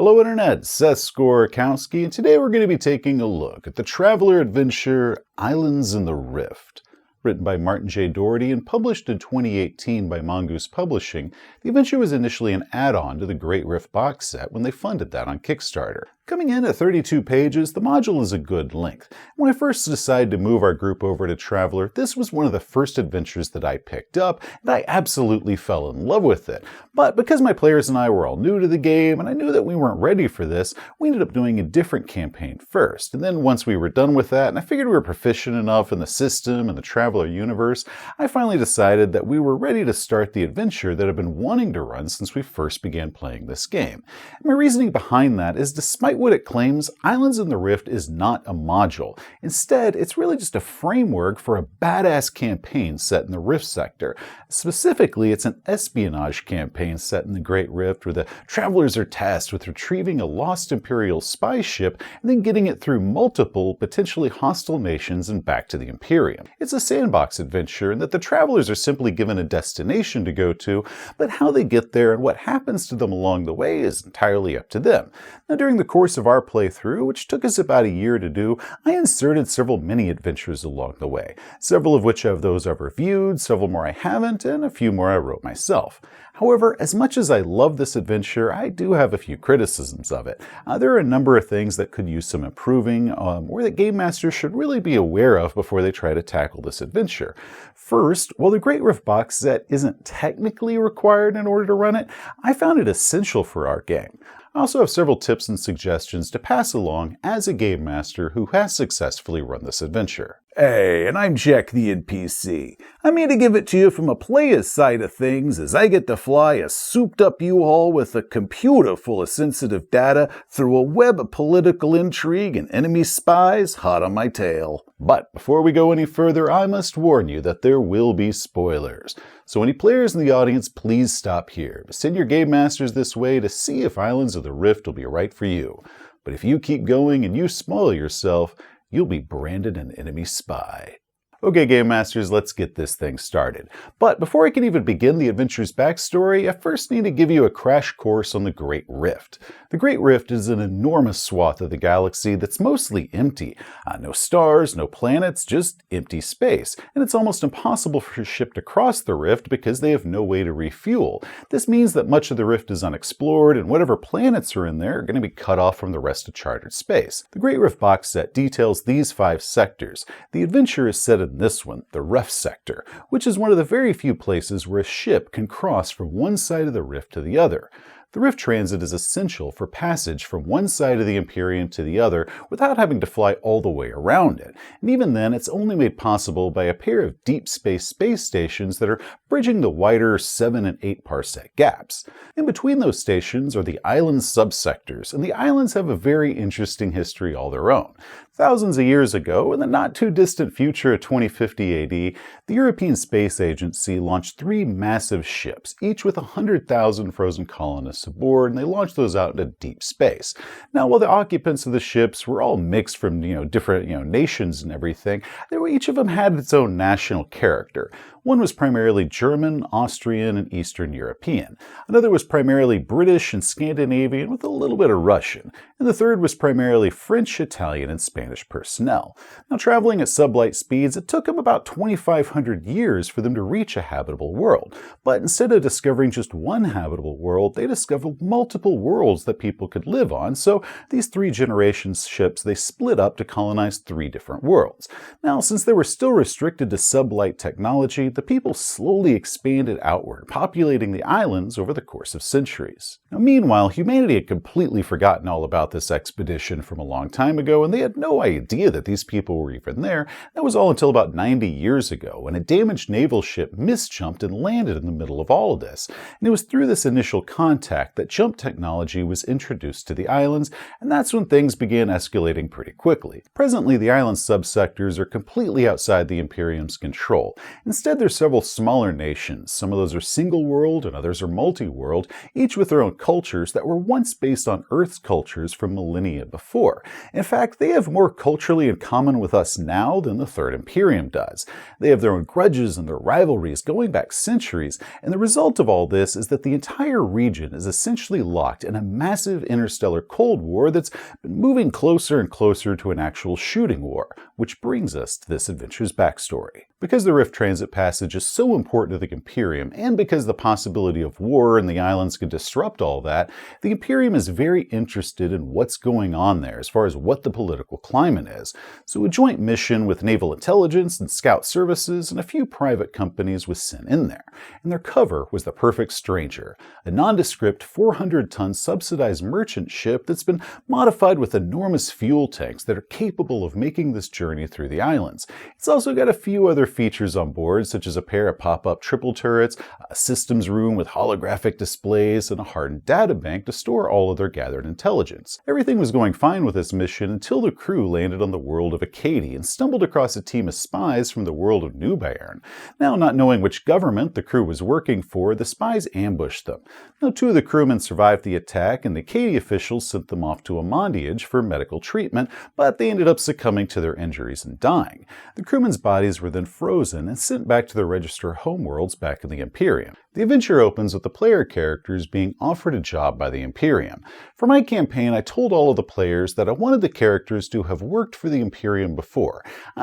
Hello Internet, Seth Skorokowski, and today we're going to be taking a look at the traveler adventure Islands in the Rift. Written by Martin J. Doherty and published in 2018 by Mongoose Publishing, the adventure was initially an add-on to the Great Rift box set when they funded that on Kickstarter. Coming in at 32 pages, the module is a good length. When I first decided to move our group over to Traveler, this was one of the first adventures that I picked up, and I absolutely fell in love with it. But because my players and I were all new to the game, and I knew that we weren't ready for this, we ended up doing a different campaign first. And then once we were done with that, and I figured we were proficient enough in the system and the Traveler universe, I finally decided that we were ready to start the adventure that I've been wanting to run since we first began playing this game. And my reasoning behind that is, despite what it claims, Islands in the Rift is not a module. Instead, it's really just a framework for a badass campaign set in the Rift sector. Specifically, it's an espionage campaign set in the Great Rift where the travelers are tasked with retrieving a lost Imperial spy ship and then getting it through multiple, potentially hostile nations and back to the Imperium. It's a sandbox adventure in that the travelers are simply given a destination to go to, but how they get there and what happens to them along the way is entirely up to them. Now, during the course of our playthrough, which took us about a year to do, I inserted several mini adventures along the way, several of which of those I've reviewed, several more I haven't, and a few more I wrote myself. However, as much as I love this adventure, I do have a few criticisms of it. There are a number of things that could use some improving, or that game masters should really be aware of before they try to tackle this adventure. First, while the Great Rift box set isn't technically required in order to run it, I found it essential for our game. I also have several tips and suggestions to pass along as a game master who has successfully run this adventure. Hey, and I'm Jack the NPC. I'm here to give it to you from a player's side of things as I get to fly a souped-up U-Haul with a computer full of sensitive data through a web of political intrigue and enemy spies hot on my tail. But before we go any further, I must warn you that there will be spoilers. So any players in the audience, please stop here. Send your game masters this way to see if Islands of the Rift will be right for you. But if you keep going and you spoil yourself, you'll be branded an enemy spy. Okay, Game Masters, let's get this thing started. But before I can even begin the adventure's backstory, I first need to give you a crash course on the Great Rift. The Great Rift is an enormous swath of the galaxy that's mostly empty. No stars, no planets, just empty space. And it's almost impossible for a ship to cross the rift because they have no way to refuel. This means that much of the rift is unexplored, and whatever planets are in there are going to be cut off from the rest of charted space. The Great Rift box set details these 5 sectors. The adventure is set in this one, the Rift sector, which is one of the very few places where a ship can cross from one side of the rift to the other. The rift transit is essential for passage from one side of the Imperium to the other without having to fly all the way around it. And even then, it's only made possible by a pair of deep space stations that are bridging the wider 7 and 8 parsec gaps. In between those stations are the island subsectors, and the islands have a very interesting history all their own. Thousands of years ago, in the not-too-distant future of 2050 AD, the European Space Agency launched 3 massive ships, each with 100,000 frozen colonists aboard, and they launched those out into deep space. Now, while the occupants of the ships were all mixed from different nations and everything, each of them had its own national character. One was primarily German, Austrian, and Eastern European. Another was primarily British and Scandinavian with a little bit of Russian. And the third was primarily French, Italian, and Spanish personnel. Now, traveling at sublight speeds, it took them about 2,500 years for them to reach a habitable world. But instead of discovering just one habitable world, they discovered multiple worlds that people could live on. So these 3 generations ships, they split up to colonize 3 different worlds. Now, since they were still restricted to sublight technology, the people slowly expanded outward, populating the islands over the course of centuries. Now, meanwhile, humanity had completely forgotten all about this expedition from a long time ago, and they had no idea that these people were even there. That was all until about 90 years ago, when a damaged naval ship misjumped and landed in the middle of all of this. And it was through this initial contact that jump technology was introduced to the islands, and that's when things began escalating pretty quickly. Presently, the island subsectors are completely outside the Imperium's control. Instead, there's several smaller nations. Some of those are single world and others are multi-world, each with their own cultures that were once based on Earth's cultures from millennia before. In fact, they have more culturally in common with us now than the Third Imperium does. They have their own grudges and their rivalries going back centuries, and the result of all this is that the entire region is essentially locked in a massive interstellar Cold War that's been moving closer and closer to an actual shooting war, which brings us to this adventure's backstory. Because the Rift Transit Passage is so important to the Imperium, and because the possibility of war in the islands could disrupt all that, the Imperium is very interested in what's going on there as far as what the political climate is. So a joint mission with Naval Intelligence and Scout Services and a few private companies was sent in there. And their cover was the Perfect Stranger, a nondescript 400-ton subsidized merchant ship that's been modified with enormous fuel tanks that are capable of making this journey through the islands. It's also got a few other features on board, such as a pair of pop-up triple turrets, a systems room with holographic displays, and a hardened databank to store all of their gathered intelligence. Everything was going fine with this mission until the crew landed on the world of Acadie and stumbled across a team of spies from the world of New Bayern. Now, not knowing which government the crew was working for, the spies ambushed them. Now, 2 of the crewmen survived the attack, and the Acadie officials sent them off to Amandiage for medical treatment, but they ended up succumbing to their injuries and dying. The crewmen's bodies were then frozen and sent back to their registered homeworlds back in the Imperium. The adventure opens with the player characters being offered a job by the Imperium. For my campaign, I told all of the players that I wanted the characters to have worked for the Imperium before.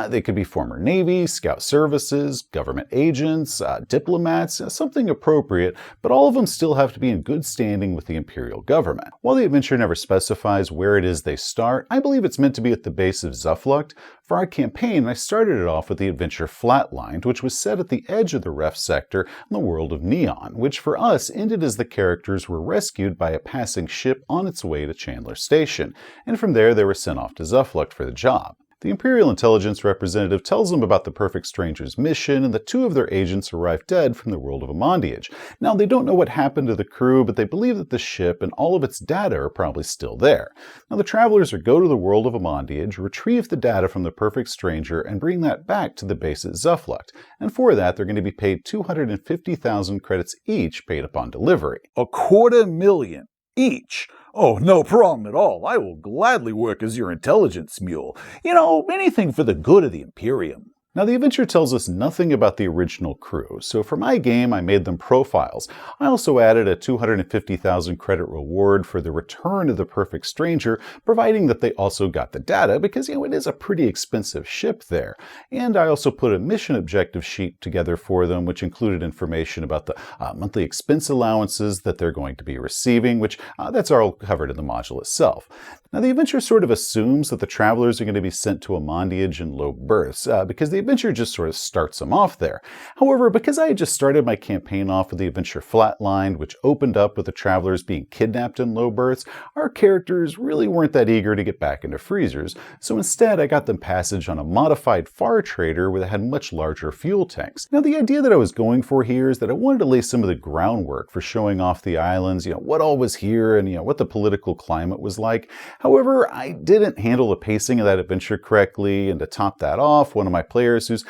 They could be former Navy, Scout Services, government agents, diplomats, something appropriate, but all of them still have to be in good standing with the Imperial government. While the adventure never specifies where it is they start, I believe it's meant to be at the base of Zufflucht. For our campaign, I started it off with the adventure Flatlined, which was set at the edge of the Ref sector in the world of Neon, which for us ended as the characters were rescued by a passing ship on its way to Chandler Station, and from there they were sent off to Zufflucht for the job. The Imperial Intelligence representative tells them about the Perfect Stranger's mission, and the 2 of their agents arrive dead from the world of Amandiage. Now, they don't know what happened to the crew, but they believe that the ship and all of its data are probably still there. Now, the travelers go to the world of Amandiage, retrieve the data from the Perfect Stranger, and bring that back to the base at Zufflucht. And for that, they're going to be paid 250,000 credits each, paid upon delivery. $250,000 each. Oh, no problem at all. I will gladly work as your intelligence mule. Anything for the good of the Imperium. Now, the adventure tells us nothing about the original crew, so for my game, I made them profiles. I also added a 250,000 credit reward for the return of the Perfect Stranger, providing that they also got the data, because, it is a pretty expensive ship there. And I also put a mission objective sheet together for them, which included information about the monthly expense allowances that they're going to be receiving, which that's all covered in the module itself. Now, the adventure sort of assumes that the travelers are going to be sent to Amandiage in low berths, because the adventure just sort of starts them off there. However, because I had just started my campaign off with the adventure Flatlined, which opened up with the travelers being kidnapped in low berths, our characters really weren't that eager to get back into freezers, so instead I got them passage on a modified Far Trader that had much larger fuel tanks. Now, the idea that I was going for here is that I wanted to lay some of the groundwork for showing off the islands, what all was here and, what the political climate was like. However, I didn't handle the pacing of that adventure correctly, and to top that off, one of my players who's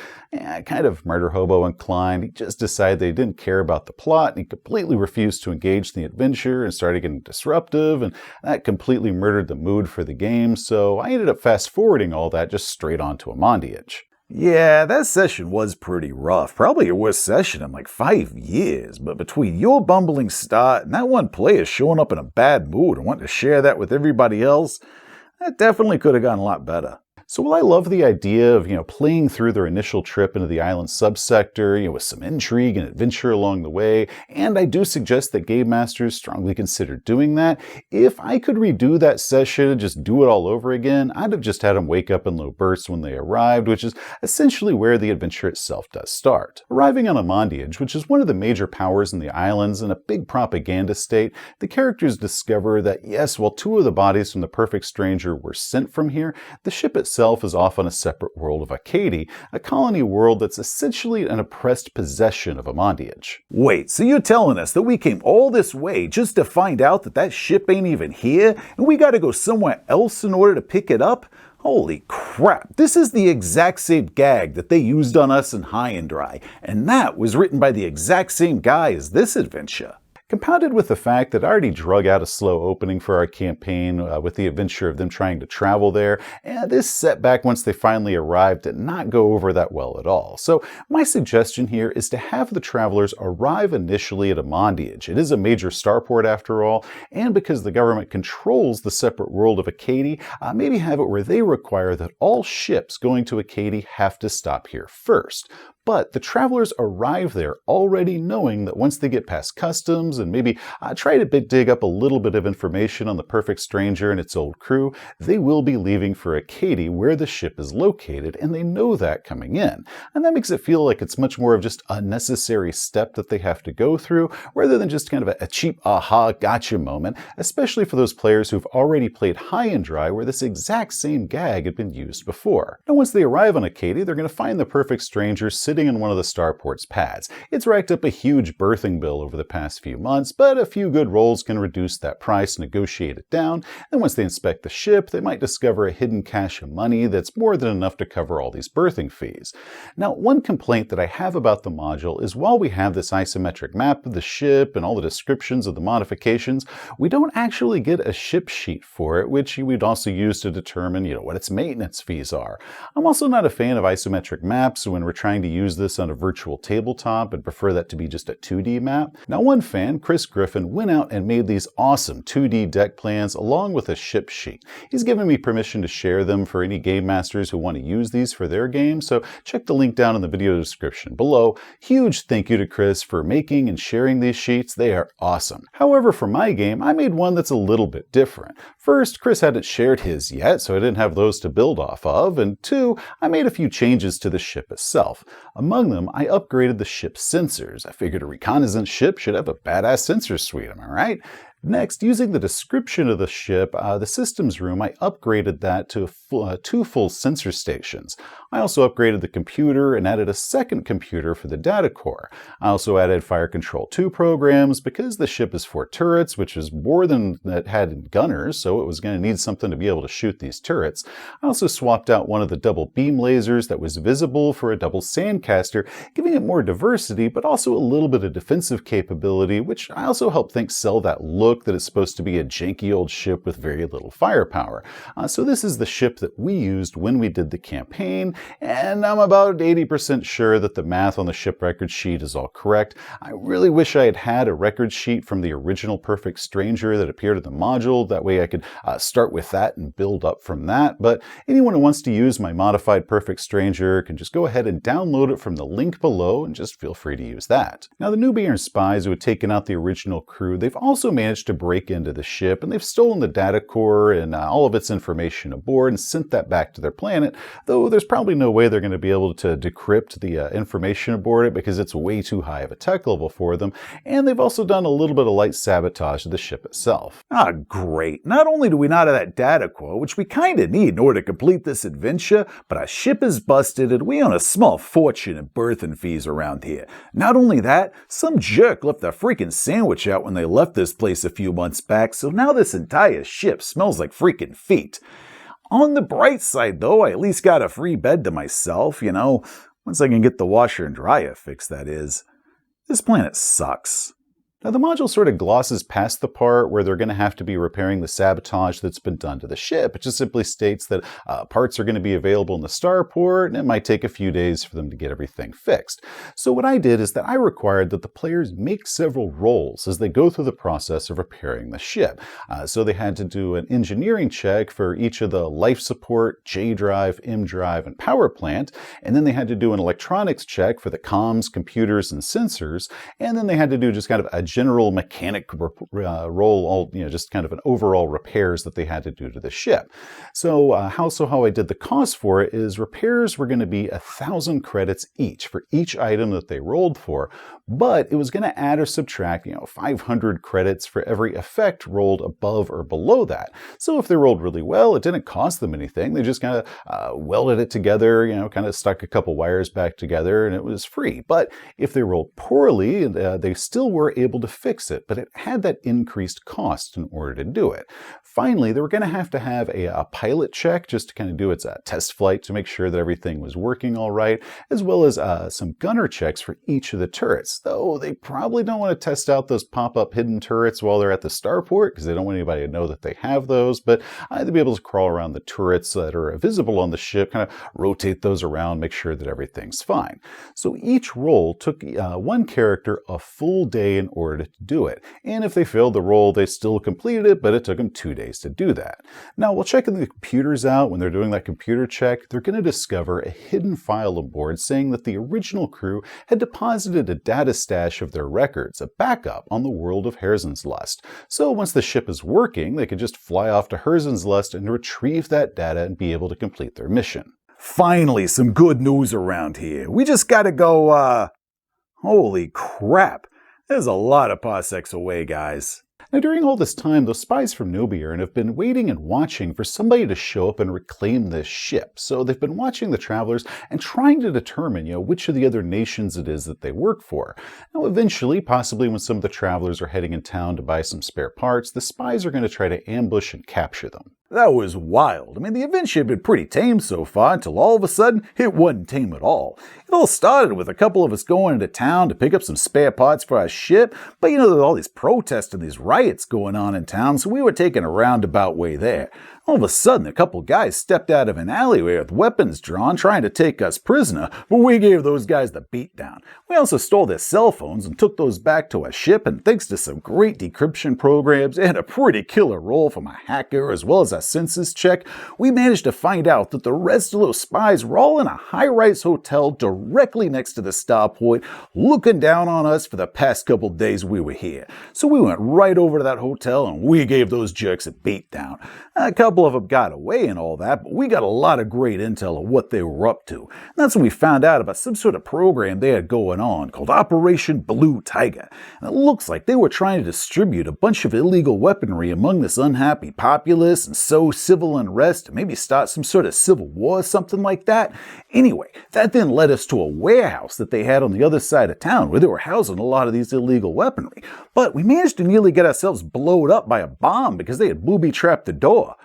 kind of murder hobo inclined, he just decided they didn't care about the plot, and he completely refused to engage in the adventure and started getting disruptive, and that completely murdered the mood for the game, so I ended up fast-forwarding all that just straight onto Amandiage. Yeah, that session was pretty rough. Probably your worst session in like 5 years. But between your bumbling start and that one player showing up in a bad mood and wanting to share that with everybody else, that definitely could have gone a lot better. So while I love the idea of, playing through their initial trip into the island subsector, with some intrigue and adventure along the way, and I do suggest that game masters strongly consider doing that, if I could redo that session and just do it all over again, I'd have just had them wake up in low bursts when they arrived, which is essentially where the adventure itself does start. Arriving on Amandiage, which is one of the major powers in the islands and a big propaganda state, the characters discover that yes, while 2 of the bodies from the Perfect Stranger were sent from here, the ship itself is off on a separate world of Acadie, a colony world that's essentially an oppressed possession of Amandiage. Wait, so you're telling us that we came all this way just to find out that ship ain't even here, and we gotta go somewhere else in order to pick it up? Holy crap, this is the exact same gag that they used on us in High and Dry, and that was written by the exact same guy as this adventure. Compounded with the fact that I already drug out a slow opening for our campaign with the adventure of them trying to travel there, and this setback once they finally arrived did not go over that well at all. So my suggestion here is to have the travelers arrive initially at Amandiage. It is a major starport after all, and because the government controls the separate world of Acadie, maybe have it where they require that all ships going to Acadie have to stop here first. But the travelers arrive there already knowing that once they get past customs and maybe try to dig up a little bit of information on the Perfect Stranger and its old crew, they will be leaving for Acadie where the ship is located, and they know that coming in. And that makes it feel like it's much more of just a necessary step that they have to go through, rather than just kind of a cheap aha gotcha moment, especially for those players who've already played High and Dry where this exact same gag had been used before. Now once they arrive on Acadie, they're going to find the Perfect Stranger sitting in one of the starport's pads. It's racked up a huge berthing bill over the past few months, but a few good rolls can reduce that price, negotiate it down, and once they inspect the ship, they might discover a hidden cache of money that's more than enough to cover all these berthing fees. Now, one complaint that I have about the module is while we have this isometric map of the ship and all the descriptions of the modifications, we don't actually get a ship sheet for it, which we'd also use to determine, what its maintenance fees are. I'm also not a fan of isometric maps when we're trying to use this on a virtual tabletop and prefer that to be just a 2D map. Now one fan, Chris Griffin, went out and made these awesome 2D deck plans along with a ship sheet. He's given me permission to share them for any game masters who want to use these for their game, so check the link down in the video description below. Huge thank you to Chris for making and sharing these sheets. They are awesome. However, for my game, I made one that's a little bit different. First, Chris hadn't shared his yet, so I didn't have those to build off of, and two, I made a few changes to the ship itself. Among them, I upgraded the ship's sensors. I figured a reconnaissance ship should have a badass sensor suite, am I right? Next, using the description of the ship, the systems room, I upgraded that to 2 full sensor stations. I also upgraded the computer and added a second computer for the data core. I also added Fire Control 2 programs because the ship is 4 turrets, which is more than it had gunners, so it was going to need something to be able to shoot these turrets. I also swapped out one of the double beam lasers that was visible for a double sandcaster, giving it more diversity, but also a little bit of defensive capability, which I also helped think sell that look that it's supposed to be a janky old ship with very little firepower. So this is the ship that we used when we did the campaign, and I'm about 80% sure that the math on the ship record sheet is all correct. I really wish I had had a record sheet from the original Perfect Stranger that appeared in the module. That way I could start with that and build up from that, but anyone who wants to use my modified Perfect Stranger can just go ahead and download it from the link below and just feel free to use that. Now the newbie and spies who had taken out the original crew, they've also managed to break into the ship, and they've stolen the data core and all of its information aboard and sent that back to their planet, though there's probably no way they're going to be able to decrypt the information aboard it because it's way too high of a tech level for them, and they've also done a little bit of light sabotage of the ship itself. Ah, great. Not only do we not have that data core, which we kinda need in order to complete this adventure, but our ship is busted and we own a small fortune in berthing fees around here. Not only that, some jerk left a freaking sandwich out when they left this place a few months back, so now this entire ship smells like freaking feet. On the bright side, though, I at least got a free bed to myself, once I can get the washer and dryer fixed, that is. This planet sucks. Now the module sort of glosses past the part where they're going to have to be repairing the sabotage that's been done to the ship. It just simply states that parts are going to be available in the starport, and it might take a few days for them to get everything fixed. So what I did is that I required that the players make several rolls as they go through the process of repairing the ship. So they had to do an engineering check for each of the life support, J drive, M drive, and power plant, and then they had to do an electronics check for the comms, computers, and sensors, and then they had to do just kind of a general mechanic roll, just kind of an overall repairs that they had to do to the ship. So how I did the cost for it is repairs were going to be 1,000 credits each for each item that they rolled for, but it was going to add or subtract, 500 credits for every effect rolled above or below that. So if they rolled really well, it didn't cost them anything. They just kind of welded it together, kind of stuck a couple wires back together, and it was free. But if they rolled poorly, they still were able able to fix it, but it had that increased cost in order to do it. Finally, they were going to have a pilot check just to kind of do its test flight to make sure that everything was working all right, as well as some gunner checks for each of the turrets, though they probably don't want to test out those pop-up hidden turrets while they're at the starport because they don't want anybody to know that they have those, but they'll be able to crawl around the turrets that are visible on the ship, kind of rotate those around, make sure that everything's fine. So each roll took one character a full day in order to do it, and if they failed the roll, they still completed it, but it took them 2 days to do that. Now, while checking the computers out, when they're doing that computer check, they're going to discover a hidden file aboard saying that the original crew had deposited a data stash of their records, a backup on the world of Herzenslust. So once the ship is working, they could just fly off to Herzenslust and retrieve that data and be able to complete their mission. Finally, some good news around here. We just gotta go, holy crap. There's a lot of parsecs away, guys. Now, during all this time, those spies from Nobiern have been waiting and watching for somebody to show up and reclaim this ship. So they've been watching the travelers and trying to determine, which of the other nations it is that they work for. Now, eventually, possibly when some of the travelers are heading in town to buy some spare parts, the spies are going to try to ambush and capture them. That was wild. I mean, the adventure had been pretty tame so far until all of a sudden, it wasn't tame at all. It all started with a couple of us going into town to pick up some spare parts for our ship, but there were all these protests and these riots going on in town, so we were taking a roundabout way there. All of a sudden, a couple guys stepped out of an alleyway with weapons drawn, trying to take us prisoner, but we gave those guys the beatdown. We also stole their cell phones and took those back to our ship, and thanks to some great decryption programs and a pretty killer roll from a hacker as well as a census check, we managed to find out that the rest of those spies were all in a high-rise hotel directly next to the starport, looking down on us for the past couple days we were here. So we went right over to that hotel and we gave those jerks a beatdown. A couple of them got away and all that, but we got a lot of great intel of what they were up to. And that's when we found out about some sort of program they had going on called Operation Blue Tiger. And it looks like they were trying to distribute a bunch of illegal weaponry among this unhappy populace and sow civil unrest and maybe start some sort of civil war or something like that. Anyway, that then led us to a warehouse that they had on the other side of town where they were housing a lot of these illegal weaponry. But we managed to nearly get ourselves blown up by a bomb because they had booby-trapped the door.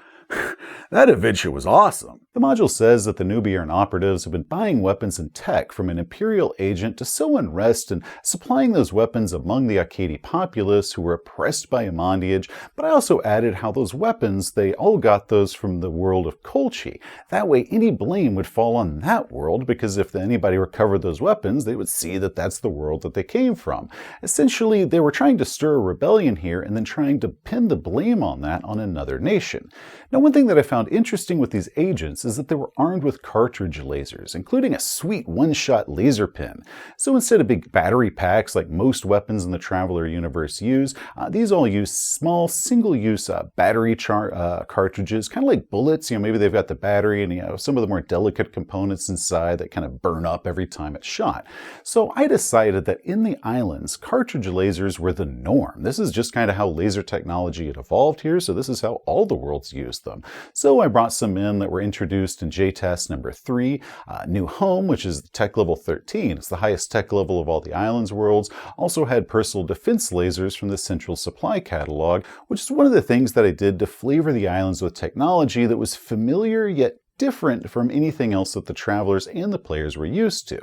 That adventure was awesome. The module says that the Nobiern operatives have been buying weapons and tech from an Imperial agent to sow unrest and supplying those weapons among the Arcady populace who were oppressed by Amandiage, but I also added how those weapons, they all got those from the world of Kolchi. That way any blame would fall on that world, because if anybody recovered those weapons, they would see that that's the world that they came from. Essentially, they were trying to stir a rebellion here and then trying to pin the blame on that on another nation. Now, one thing that I found interesting with these agents is that they were armed with cartridge lasers, including a sweet one-shot laser pin. So instead of big battery packs like most weapons in the Traveler universe use, these all use small single-use battery cartridges, kind of like bullets. Maybe they've got the battery and some of the more delicate components inside that kind of burn up every time it's shot. So I decided that in the islands, cartridge lasers were the norm. This is just kind of how laser technology had evolved here, so this is how all the worlds used them. So I brought some in that were introduced in JTAS number 3, New Home, which is tech level 13. It's the highest tech level of all the islands worlds. Also had personal defense lasers from the Central Supply Catalog, which is one of the things that I did to flavor the islands with technology that was familiar yet different from anything else that the travelers and the players were used to.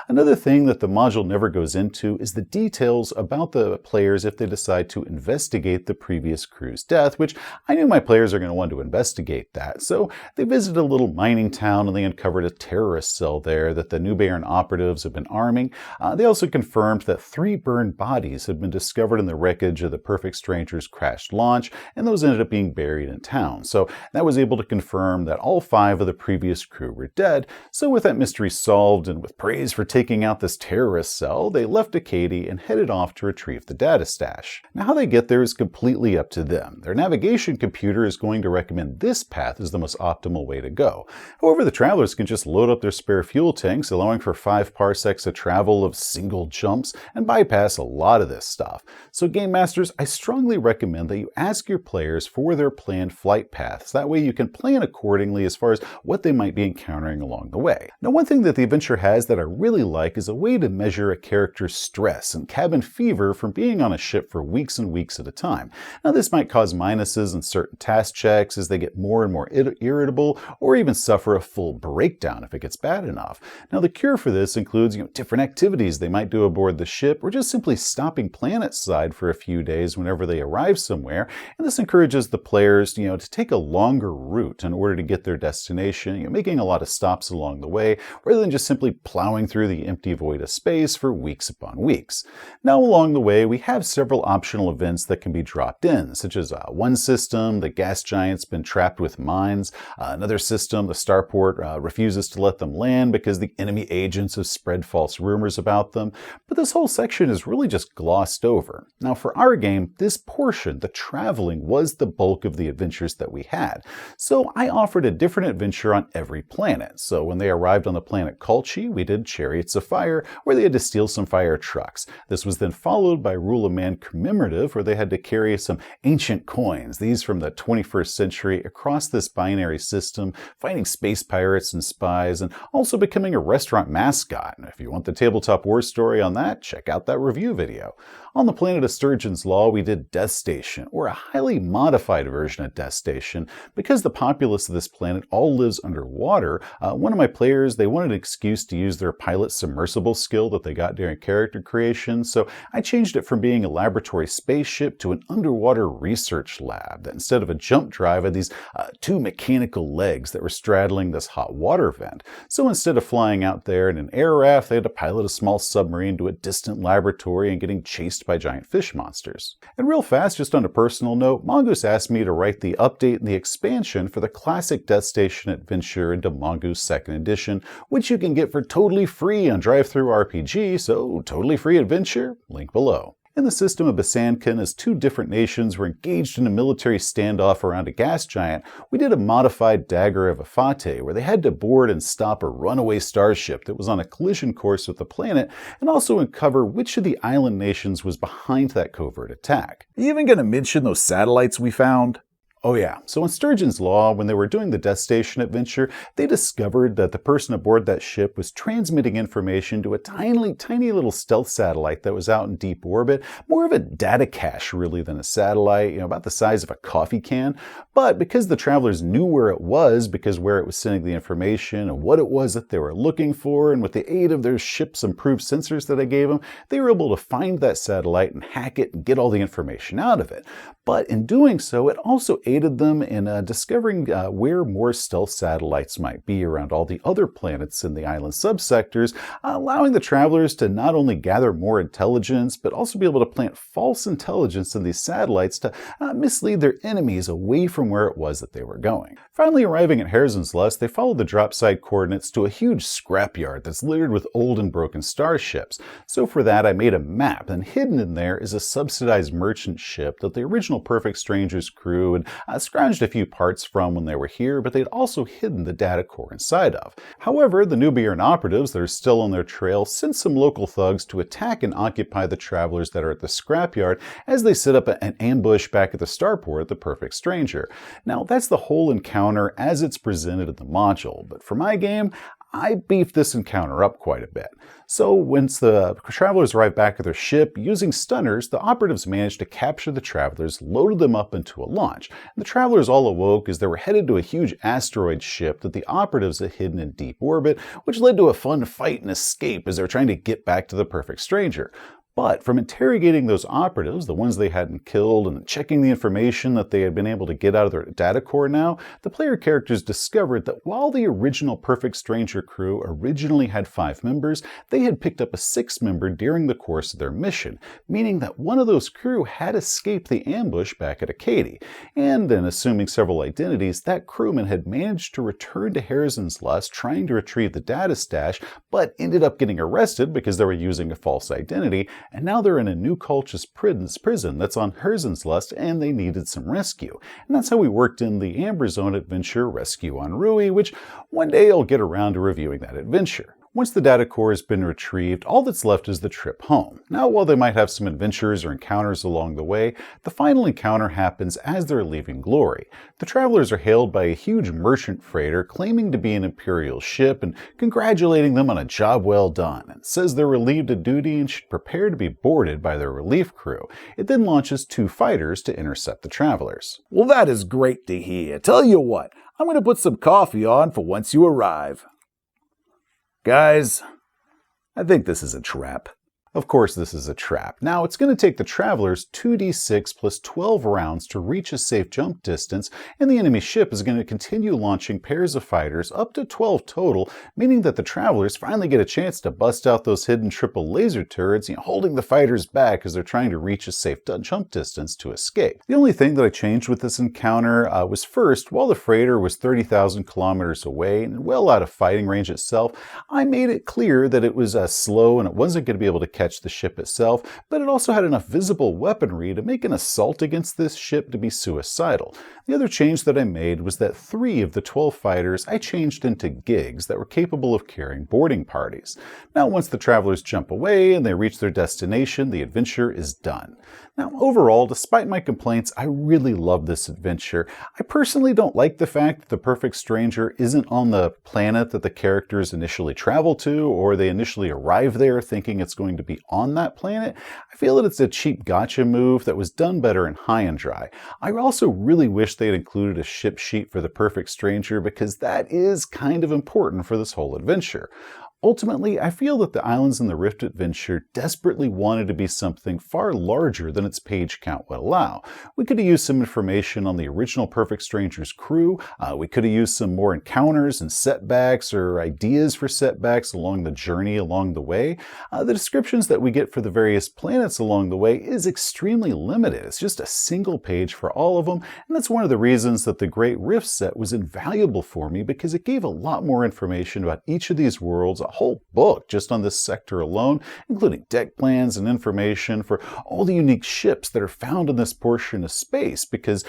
Another thing that the module never goes into is the details about the players if they decide to investigate the previous crew's death, which I knew my players are going to want to investigate that. So they visited a little mining town and they uncovered a terrorist cell there that the Nobiern operatives have been arming. They also confirmed that 3 burned bodies had been discovered in the wreckage of the Perfect Strangers crashed launch, and those ended up being buried in town. So that was able to confirm that all 5 of the previous crew were dead. So with that mystery solved and with praise for taking out this terrorist cell, they left Acadie and headed off to retrieve the data stash. Now how they get there is completely up to them. Their navigation computer is going to recommend this path as the most optimal way to go. However, the travelers can just load up their spare fuel tanks, allowing for 5 parsecs of travel of single jumps and bypass a lot of this stuff. So Game Masters, I strongly recommend that you ask your players for their planned flight paths. That way you can plan accordingly as far as what they might be encountering along the way. Now, one thing that the adventure has that I really like is a way to measure a character's stress and cabin fever from being on a ship for weeks and weeks at a time. Now, this might cause minuses in certain task checks as they get more and more irritable, or even suffer a full breakdown if it gets bad enough. Now, the cure for this includes different activities they might do aboard the ship, or just simply stopping planetside for a few days whenever they arrive somewhere. And this encourages the players to take a longer route in order to get their destination, making a lot of stops along the way, rather than just simply plowing through the empty void of space for weeks upon weeks. Now, along the way, we have several optional events that can be dropped in, such as one system, the gas giant's been trapped with mines. Another system, the starport refuses to let them land because the enemy agents have spread false rumors about them. But this whole section is really just glossed over. Now, for our game, this portion, the traveling, was the bulk of the adventures that we had. So I offered a different adventure on every planet. So when they arrived on the planet Colchi, we did Chariots of Fire, where they had to steal some fire trucks. This was then followed by Rule of Man Commemorative, where they had to carry some ancient coins, these from the 21st century, across this binary system, fighting space pirates and spies, and also becoming a restaurant mascot. And if you want the tabletop war story on that, check out that review video. On the planet of Sturgeon's Law, we did Death Station, or a highly modified version of Death Station. Because the populace of this planet all lives underwater, one of my players, they wanted an excuse to use their pilot submersible skill that they got during character creation, so I changed it from being a laboratory spaceship to an underwater research lab that instead of a jump drive had these two mechanical legs that were straddling this hot water vent. So instead of flying out there in an air raft, they had to pilot a small submarine to a distant laboratory and getting chased by giant fish monsters. And real fast, just on a personal note, Mongoose asked me to write the update and the expansion for the classic Death Station adventure into Mongoose 2nd Edition, which you can get for totally free on DriveThruRPG, so totally free adventure, link below. In the system of Basankan, as two different nations were engaged in a military standoff around a gas giant, we did a modified Dagger of Afate, where they had to board and stop a runaway starship that was on a collision course with the planet, and also uncover which of the island nations was behind that covert attack. Are you even going to mention those satellites we found? Oh yeah, so in Sturgeon's Law, when they were doing the Death Station adventure, they discovered that the person aboard that ship was transmitting information to a tiny little stealth satellite that was out in deep orbit, more of a data cache really than a satellite, about the size of a coffee can. But because the travelers knew where it was, because where it was sending the information and what it was that they were looking for, and with the aid of their ship's improved sensors that I gave them, they were able to find that satellite and hack it and get all the information out of it. But in doing so, it also aided them in discovering where more stealth satellites might be around all the other planets in the island subsectors, allowing the travelers to not only gather more intelligence, but also be able to plant false intelligence in these satellites to mislead their enemies away from where it was that they were going. Finally arriving at Harrison's Lust, they followed the drop side coordinates to a huge scrapyard that's littered with old and broken starships. So for that, I made a map, and hidden in there is a subsidized merchant ship that the original Perfect Strangers crew had scrounged a few parts from when they were here, but they'd also hidden the data core inside of. However, the Nubian operatives that are still on their trail sent some local thugs to attack and occupy the travelers that are at the scrapyard as they set up an ambush back at the starport at the Perfect Stranger. Now, that's the whole encounter as it's presented in the module, but for my game, I beefed this encounter up quite a bit. So once the travelers arrived back at their ship, using stunners, the operatives managed to capture the travelers, loaded them up into a launch. And the travelers all awoke as they were headed to a huge asteroid ship that the operatives had hidden in deep orbit, which led to a fun fight and escape as they were trying to get back to the Perfect Stranger. But from interrogating those operatives, the ones they hadn't killed, and checking the information that they had been able to get out of their data core now, the player characters discovered that while the original Perfect Stranger crew originally had 5 members, they had picked up a 6th member during the course of their mission, meaning that one of those crew had escaped the ambush back at Acadie. And then, assuming several identities, that crewman had managed to return to Harrison's Lust trying to retrieve the data stash, but ended up getting arrested because they were using a false identity, and now they're in a new cultist prison that's on Harrison's Lust, and they needed some rescue. And that's how we worked in the Amber Zone adventure Rescue on Rui, which one day I'll get around to reviewing that adventure. Once the data core has been retrieved, all that's left is the trip home. Now, while they might have some adventures or encounters along the way, the final encounter happens as they're leaving Glory. The travelers are hailed by a huge merchant freighter claiming to be an Imperial ship and congratulating them on a job well done, and says they're relieved of duty and should prepare to be boarded by their relief crew. It then launches 2 fighters to intercept the travelers. Well, that is great to hear. Tell you what, I'm going to put some coffee on for once you arrive. Guys, I think this is a trap. Of course this is a trap. Now, it's going to take the travelers 2d6 plus 12 rounds to reach a safe jump distance, and the enemy ship is going to continue launching pairs of fighters up to 12 total, meaning that the travelers finally get a chance to bust out those hidden triple laser turrets, holding the fighters back as they're trying to reach a safe jump distance to escape. The only thing that I changed with this encounter was first, while the freighter was 30,000 kilometers away and well out of fighting range itself, I made it clear that it was slow and it wasn't going to be able to catch the ship itself, but it also had enough visible weaponry to make an assault against this ship to be suicidal. The other change that I made was that 3 of the 12 fighters I changed into gigs that were capable of carrying boarding parties. Now, once the travelers jump away and they reach their destination, the adventure is done. Now, overall, despite my complaints, I really love this adventure. I personally don't like the fact that the perfect stranger isn't on the planet that the characters initially travel to, or they initially arrive there thinking it's going to be on that planet. I feel that it's a cheap gotcha move that was done better in High and Dry. I also really wish they had included a ship sheet for the perfect stranger, because that is kind of important for this whole adventure. Ultimately, I feel that the Islands in the Rift adventure desperately wanted to be something far larger than its page count would allow. We could have used some information on the original Perfect Stranger's crew, we could have used some more encounters and setbacks or ideas for setbacks along the journey along the way. The descriptions that we get for the various planets along the way is extremely limited. It's just a single page for all of them, and that's one of the reasons that the Great Rift set was invaluable for me, because it gave a lot more information about each of these worlds, a whole book just on this sector alone, including deck plans and information for all the unique ships that are found in this portion of space, because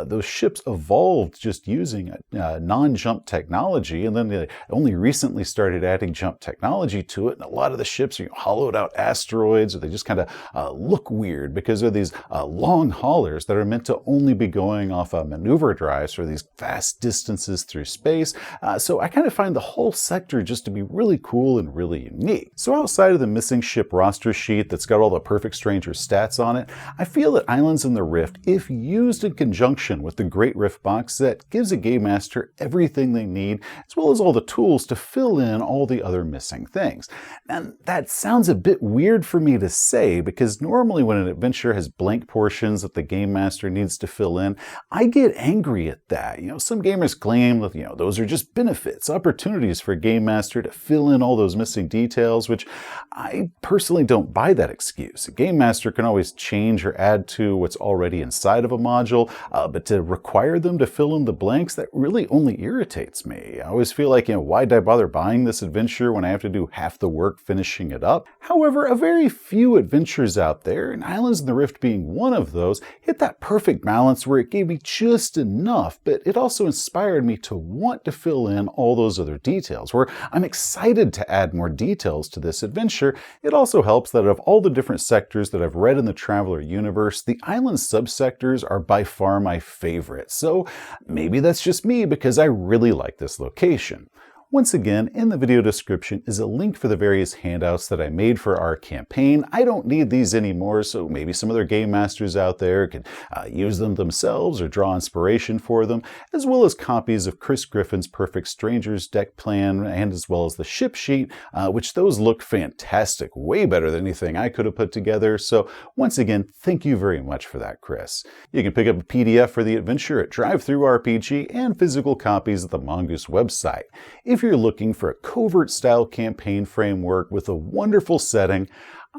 those ships evolved just using non-jump technology, and then they only recently started adding jump technology to it, and a lot of the ships are hollowed out asteroids, or they just kind of look weird because they're these long haulers that are meant to only be going off maneuver drives for these vast distances through space. So I kind of find the whole sector just to be really cool and really unique. So outside of the missing ship roster sheet that's got all the Perfect Stranger stats on it, I feel that Islands in the Rift, if used in conjunction with the Great Rift box set, gives a game master everything they need, as well as all the tools to fill in all the other missing things. And that sounds a bit weird for me to say, because normally when an adventure has blank portions that the game master needs to fill in, I get angry at that. Some gamers claim that, those are just benefits, opportunities for a game master to fill in all those missing details, which I personally don't buy that excuse. A game master can always change or add to what's already inside of a module, but to require them to fill in the blanks, that really only irritates me. I always feel like, why did I bother buying this adventure when I have to do half the work finishing it up? However, a very few adventures out there, and Islands in the Rift being one of those, hit that perfect balance where it gave me just enough, but it also inspired me to want to fill in all those other details, where I'm excited to add more details to this adventure. It also helps that of all the different sectors that I've read in the Traveler universe, the island subsectors are by far my favorite. So maybe that's just me, because I really like this location. Once again, in the video description is a link for the various handouts that I made for our campaign. I don't need these anymore, so maybe some other game masters out there could use them themselves or draw inspiration for them, as well as copies of Chris Griffin's Perfect Strangers deck plan, and as well as the ship sheet, which those look fantastic, way better than anything I could have put together. So once again, thank you very much for that, Chris. You can pick up a PDF for the adventure at DriveThruRPG and physical copies at the Mongoose website. If you're looking for a covert-style campaign framework with a wonderful setting,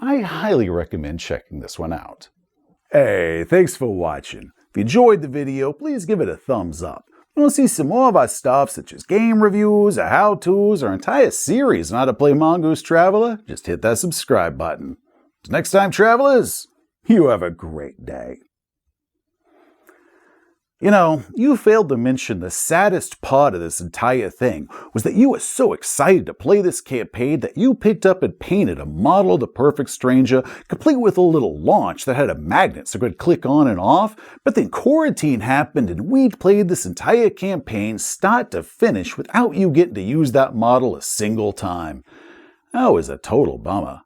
I highly recommend checking this one out. Hey, thanks for watching. If you enjoyed the video, please give it a thumbs up. If you want to see some more of our stuff, such as game reviews, or how-tos, or entire series on how to play Mongoose Traveler, just hit that subscribe button. Till next time, travelers, you have a great day. You know, you failed to mention the saddest part of this entire thing was that you were so excited to play this campaign that you picked up and painted a model of the perfect stranger, complete with a little launch that had a magnet so it could click on and off, but then quarantine happened and we played this entire campaign start to finish without you getting to use that model a single time. That was a total bummer.